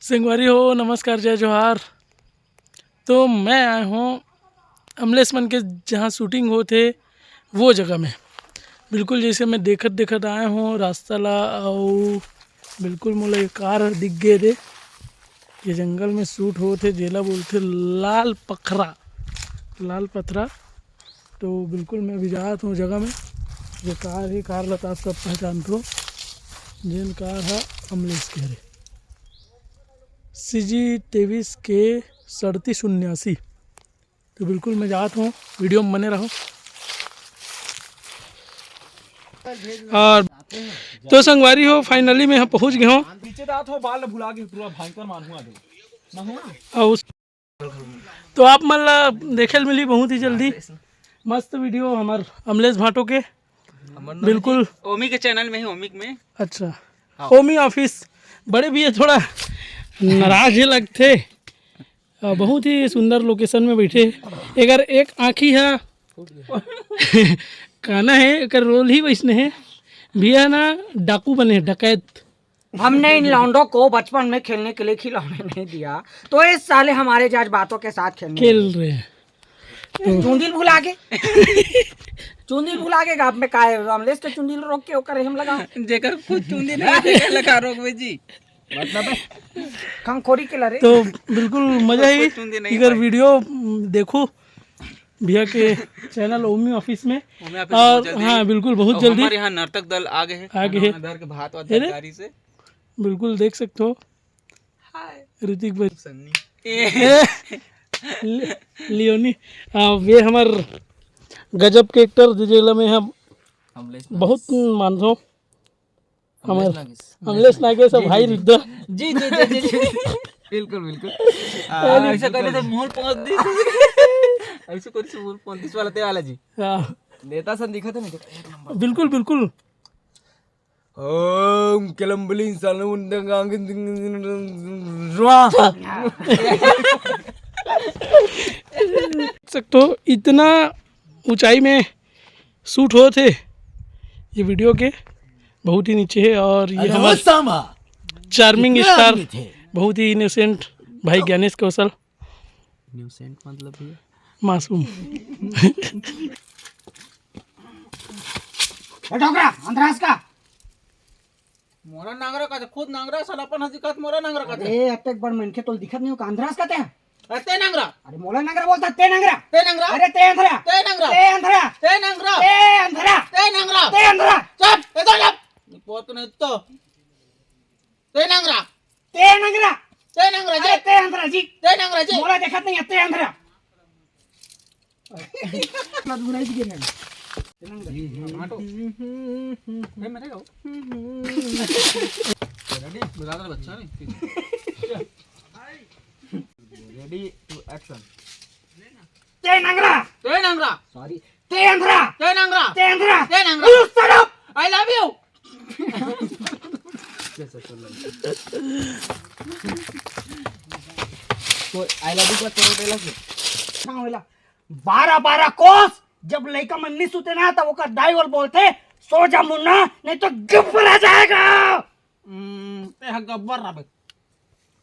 संगवारी हो, नमस्कार, जय जोहार। तो मैं आया हूँ अमलेसमन के जहाँ शूटिंग हो थे वो जगह में। बिल्कुल जैसे मैं देखत देखत आया हूँ रास्ता ला और बिल्कुल मोला एक कार दिख गए थे। ये जंगल में शूट हो थे जेला बोलते लाल पथरा। तो बिल्कुल मैं अभी जात हूँ जगह में। ये कार है, कार लता आप सब पहचानते हो, जिन कार है अमलेस के हरे CG23 के 3779। तो बिल्कुल मैं जाता हूँ, वीडियो में बने रहो। और तो संगवारी हो, फाइनली मैं यहाँ पहुँच गया हूँ। और तो आप मतलब देखे मिली बहुत ही जल्दी मस्त वीडियो हमार अमलेश भाटो के बिल्कुल ओमी के चैनल में ही ओमिक में। अच्छा, ओमी ऑफिस बड़े भी है, थोड़ा नाराज ही लगते। बहुत ही सुंदर लोकेशन में बैठे। अगर एक आँखी है कहना है, एक रोल ही वैसने है भैया ना, डाकू बने, डकैत। हमने इन लौंडों को बचपन में खेलने के लिए खिलौने नहीं दिया, तो इस साले हमारे जज्बातों के साथ खेल रहे हैं। चुंदिल भुला के चुंदिल भुला के गाप में काहे अमलेश के चुंदिल रोक के ओकर हम लगा जेकर खुद चुंदी नहीं देखे लगा रोक में जी, मतलब खंखोरी के लरे। तो बिल्कुल मजा ही इधर वीडियो देखो भैया के चैनल ओमी ऑफिस में। और हाँ बिल्कुल बहुत जल्दी हमारे यहाँ नर्तक दल आगे है इधर के भात वात तरकारी से बिल्कुल देख सकते हो। ऋतिक भाई सन्नी लियोनी, ये हमार गजब के एक्टर जिला में हम बहुत मानते हो। हमारे अमलेश नागेश भाई रिद्धा जी जी जी जी बिल्कुल ऐसे करे तो मोहर पहुंच दी ऐसे करे से मोहर 35 वाला ते वाला जी नेता सन दिखा था नहीं बिल्कुल ओम केलंबलिन सालुन दंगांग सकते हो इतना ऊंचाई में शूट हो थे। ये वीडियो के बहुत ही नीचे है। और ये हमारे चार्मिंग स्टार बहुत ही इनोसेंट भाई ज्ञानेश कौशल। इनोसेंट मतलब भैया मासूम। ढोकरा अंधरास का मोरा नांगरा का खुद नांगरा साला अपन हकीकत मोरा नांगरा का ए अब तक बड़ मनखे तो दिखत नहीं हो का अंधरास का ते ते नांगरा अरे मोला नांगरा बोलता ते नांगरा अरे ते अंधरा ते नांगरा ते अंधरा ते नांगरा ते अंधरा ते नांगरा ते अंधरा चुप इधर चुप पोत नहीं तो ते नांगरा ते नांगरा ते नांगरा अरे ते अंधरा जी ते नांगरा जी मोला देखत नहीं है ते अंधरा ना दुराई दिखे नहीं टमाटो मैं मरे गो रेडी बुला दे बच्चा नहीं रेडी टू एक्शन ते नांगरा सॉरी ते अंधरा ते नांगरा You shut up! I love you तो आई लव यू का तेरे डायलॉग 12 कोस जब लड़का मन्नी सुते ना तब ओकर दाई और बोलते सो जा मुन्ना नहीं तो गब्बर आ जाएगा। ते ह गब्बर रबे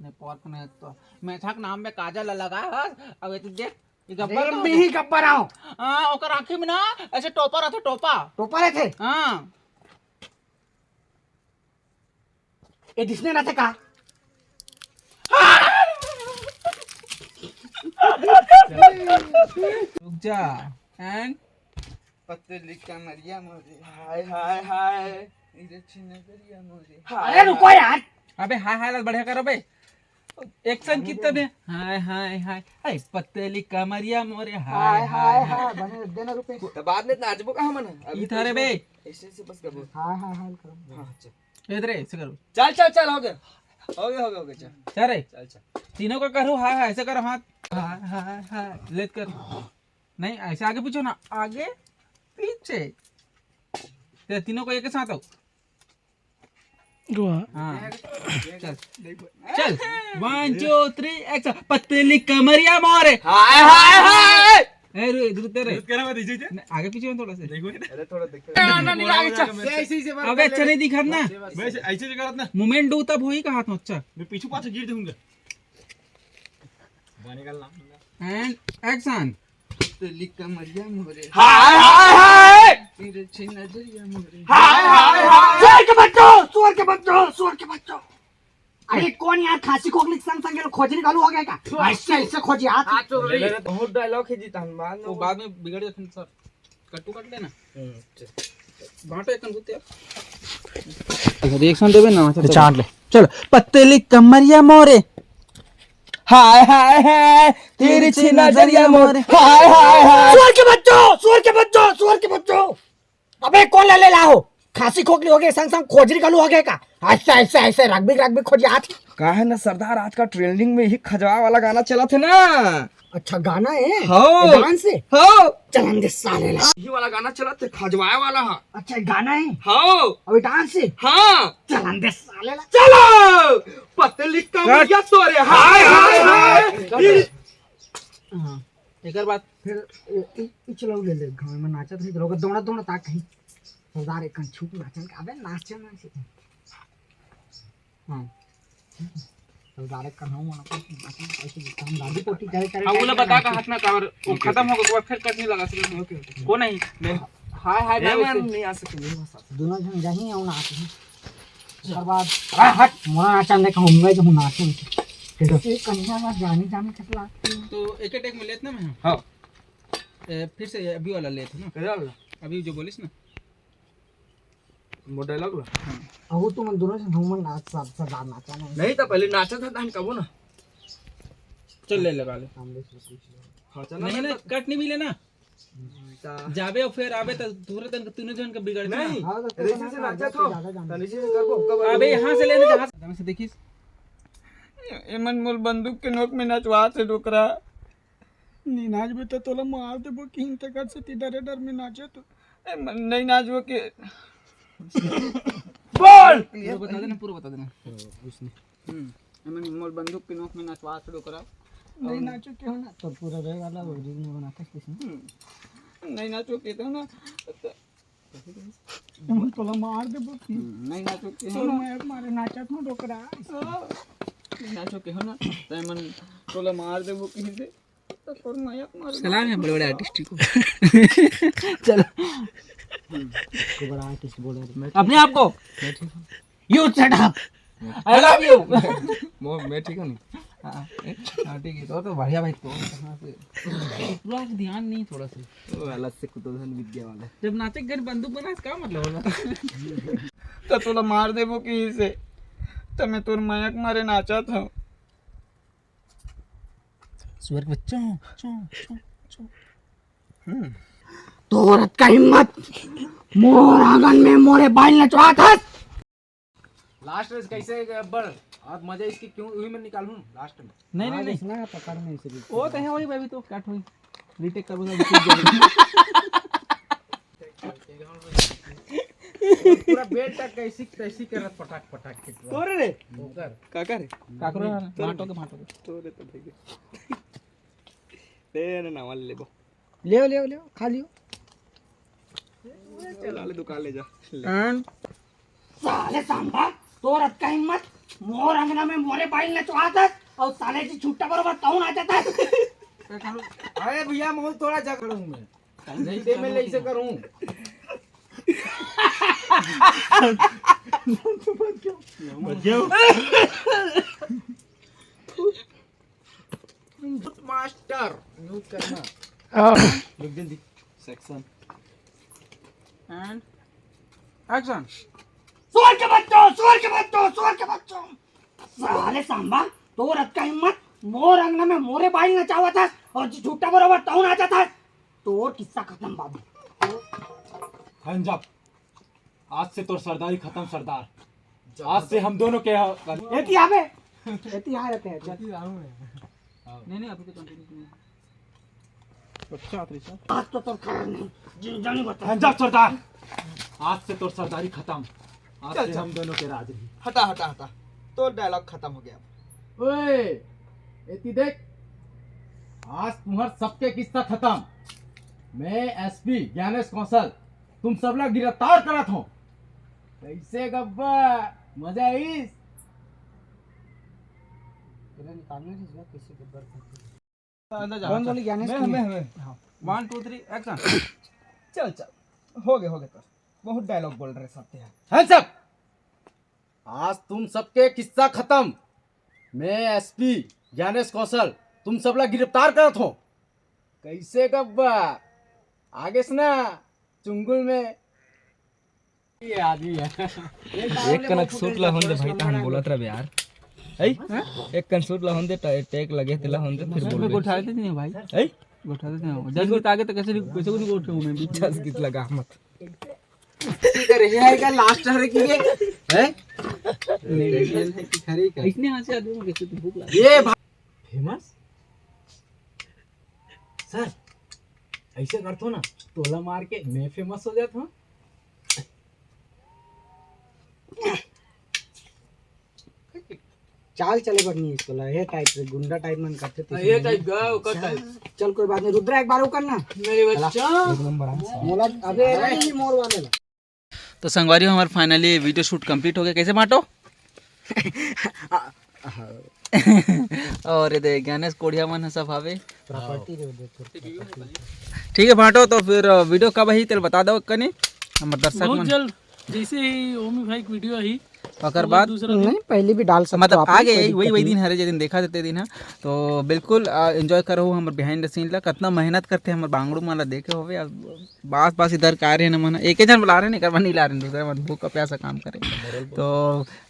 ने पोत ने तो मैं थक नाम में काजल लगा है। अब तू देख ये गब्बर मैं ही गब्बर आऊं। हां ओकर आंखी में ना ऐसे टोपा रहता टोपा रहे थे। हां ये दिसने रहते का रुक जा एंड पत्ते लिखा मरिया मोरे हाय इधर छिनगरिया मोरे अरे रुको यार। अबे हाय बढ़िया करो बे एक्शन कितना दे हाय पत्ते लिखा मरिया मोरे हाय बने देना रुपए तो बाद में नाचबो कहां मन अभी थारे बे ऐसे बस करो हां करो। हां चल इधर ऐसे करो चल हो गया चल रे चल तीनों का करो हाय ऐसे करो हाथ हाय लेट कर नहीं ऐसे आगे पीछे ना आगे पीछे ते तीनों को एक साथ आओ हाँ चल 1 2 3 एक्शन पतली कमरिया मोरे हाय ए रे इधर तेरे कहना मैं दीजिए नहीं, आगे पीछे में थोड़ा सा देखो अरे थोड़ा देख ऐसे ही से अबे अच्छा नहीं दिखा ना मैं ऐसे जगह ना मोमेंट दो तब होई का हाथ में अच्छा मैं पीछे पाछे गिर जाऊंगा गाने का नाम एंड एक्शन तेरी कमरिया मोरे हाय हाय हाय तेरे छे नजरिया मोरे हाय हाय हाय सुअर के बच्चों सुअर के बच्चों सुअर के बच्चों अरे कौन यार खांसी खोखली संग संग खोजने चालू हो गया क्या ऐसे ऐसे खोजी हाथ ले ले बहुत डायलॉग है जीता हम बाद वो बाद में बिगड़ जाते हैं सर कट्टू काट लेना बांटो एक गुत्ते रिएक्शन देबे ना चाट ले चलो पतली कमरिया मोरे हाय हाय हाय तेरी छी नजरिया मोरे हाय हाय हाय सुअर के बच्चों सुअर के बच्चों सुअर के बच्चों अबे कौन ले लाओ खांसी खोखली हो गई संग संग खोजरी चालू हो गया का ऐसे ऐसे ऐसे रगबी खोजी हाथ का है ना सरदार आज का ट्रेंडिंग में ही खजवा वाला गाना चला थे ना अच्छा गाना है हाँ। डांस है हाँ चलन दे साले ला यही वाला गाना चला थे खजवाए वाला हाँ अच्छा गाना है हाँ अभी डांस है हाँ चलन दे साले ला चलो पतली कमरिया तोरे हाय हाय हाय हाँ एक बात फिर चलो ले ले गाँव में नाचत नहीं लोग दौड़ा दौड़ा ताक कहीं सरदार एक छूट नाचन अबे नाच ना हाँ सरदार एक कहूँ ना ऐसे हम दादी पोटी करे करे हाँ वो बता का हाथ में कावर वो खत्म हो गया फिर कट नहीं लगा सके को नहीं हाय हाय नहीं आ सके दोनों जन जहीं आऊँ नाच उसके बाद अरे हट मोना नाचन देखा हूँ जो नाचन फिर कन्या ना जाने जाने कट लागती तो एक टेक में लेत ना मैं हाँ फिर से अभी वाला लेत ना क्या वाला अभी जो बोलिस ना वो डायलॉग अब तो मन दोनों से हम नाच सरदार नाचा नहीं था पहले नाचा था हम कबो ना चल ले लगा ले सामने से पूछ लो हाँ चला नहीं ना कट नहीं मिले ना जाबे और फिर आबे तो दूर तक तूने जन का बिगड़ नहीं हाँ तो ऋषि से नाचा था ऋषि से करबो कब अबे यहाँ से लेने जहाँ से देखिस एमन मोल बंदूक के नोक में नचवा से डोकरा नी नाच में तो तोला मार देबो कि हिंते कर से ती डरे डर में नाचे तो एमन नहीं नाचबो के बोल बता देना पूरा बता देना उसने एमन मोल बंदूक के नोक में नचवा से डोकरा नहीं नाचो क्यों ना तो पूरा रहे वाला ओरिजिनल बनाता है किसी नहीं नाचो के तो ना हम तोला मार देबो कि नहीं नाचो के तो मैं मारे नाचत में डोकरा नहीं नाचो के हो ना तो एमन तोला मार देबो किसी से तो तोर माया मार सलाम है बड़े बड़े आर्टिस्ट को चलो को बड़ा आर्टिस्ट बोल रहे अपने आप को you shut up I love you मैं ठीक हूं हाँ ठीक है तो बढ़िया भाई तो कहाँ से पूरा ध्यान नहीं थोड़ा सा वो अलग से कुतूहल विद्या वाले जब नाचे घर बंदूक बना इसका मतलब होगा तो तोला मार देबो किसी से तो मैं तोर माया के मारे नाचा था सुअर के बच्चों तो औरत का हिम्मत मोर आंगन में मोरे बाल नचवा था लास्ट में कैसे बढ़ आप मजा इसकी क्यों वही में निकालूं लास्ट में नहीं नहीं ना पकड़ में इसे वो तो है वही भाई तो कट हुई रीटेक कर पूरा बेड तक कैसी कैसी करत पटाक पटाक के तोरे रे काका रे काकरो माटो के तोरे तो ठीक है ले ना वाले लेबो ले ले ले खा लियो लाले दुकान ले जा एंड साले सांबा तो औरत का हिम्मत मोर अंगना में मोरे बाल नचवा था और साले जी छुट्टा बरोबर ताऊ नाचा था अरे भैया मैं थोड़ा जा करूं मैं नहीं दे मैं ऐसे करूं मास्टर म्यूट करना लिख जल्दी सेक्शन एंड एक्शन सुअर के बच्चों सुअर के बच्चों सुअर के बच्चों साले सांबा तो औरत का हिम्मत मोर अंगना में मोरे बाल नचावा था और जी छुट्टा बरोबर ताऊ नाचा था तो और किस्सा खत्म बाबू हैंड्स अप आज से तो सरदारी खत्म सरदार आज से हम दोनों के एती आवे एती आ रहते हैं नहीं अभी तो कंटिन्यू अच्छा आतरी आज तो खैर नहीं जी जानी बता हैंड्स अप सरदार आज से तो सरदारी खत्म आज से हम दोनों के राज रही हटा हटा हटा तो डायलॉग खत्म हो गया ओए एती देख आज तुम्हार सबके किस्सा खत्म मैं एसपी ज्ञानेश कौशल तुम सब लोग गिरफ्तार करत हो। कैसे गब्बर मजा आई? कौन बोली ज्ञानेश की? मैं 1 2 3 एक्शन। चल चल हो गए तो बहुत डायलॉग बोल रहे सब यार। Hands up. आज तुम सबके किस्सा खत्म। मैं एसपी ज्ञानेश कौशल तुम सब लोग गिरफ्तार करत हो। कैसे गब्बर आगे सुना चुंगुल में ये आदमी है। एक कनक सूट ला होंदे भाई हम बोलत रहे यार एक कन सूट ला होंदे टेक लगे तिला होंदे फिर बोल उठा देते नहीं भाई, उठा देते हैं 10 मिनट आगे तो कैसे को नहीं उठे मैं भी। 10 गीत लगा मत करे है क्या लास्ट हरे की है इतने हंसी आदमी को कैसे भूख लगी? ये फेमस सर ऐसे करतो ना तोला मार के मैं फेमस हो जाता हूँ। चाल चले पर नहीं इसको ये टाइप से गुंडा टाइप मन करते थे। ये टाइप गया ओकर टाइप। चल कोई बात नहीं रुद्रा एक बार वो करना मेरे बच्चा मोला अबे नहीं मोर वाले ला। तो संगवारी हमारा फाइनली वीडियो शूट कंप्लीट हो गया। कैसे बांटो? और ये ज्ञानेश कोढ़िया मन है सब हावे प्रॉपर्टी दे दे। ठीक है बांटो। तो फिर वीडियो कब आई तेल बता दो कने हमारे दर्शक बहुत मन। जल्द जैसे ही ओमी भाई की वीडियो आई ओकर बाद दूसरा दिन नहीं पहले भी डाल सकते मतलब हो आप, आगे कोई वही दिक्कत दिन हरे जे दिन देखा देते दिन है। तो बिल्कुल एंजॉय करो हमर बिहाइंड द सीन ला कितना मेहनत करते हमर बांगड़ू मन ला देखे होवे। बास बास इधर का रहे न मन एक जन बुला रहे नहीं करवा नहीं ला रहे दूसरे मन भूख का प्यासा काम करे। तो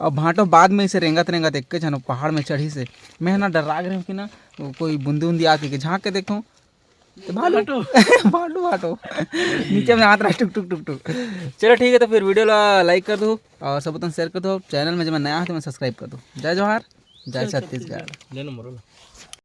अब भाटो बाद में इसे रेंगत रेंगत एक जन पहाड़ में चढ़ी से मैं ना डरा गए हूँ कि ना कोई बूंदी उंदी आके के झाँक के देखूँ तो भाटो भाटो भाटो नीचे में हाथ रहा टुक टुक टुक टुक। चलो ठीक है तो फिर वीडियो ला लाइक कर दो और सब शेयर कर दो। चैनल में जब मैं नया है तो मैं सब्सक्राइब कर दो। जय जोहार जय छत्तीसगढ़। ले लो मोरो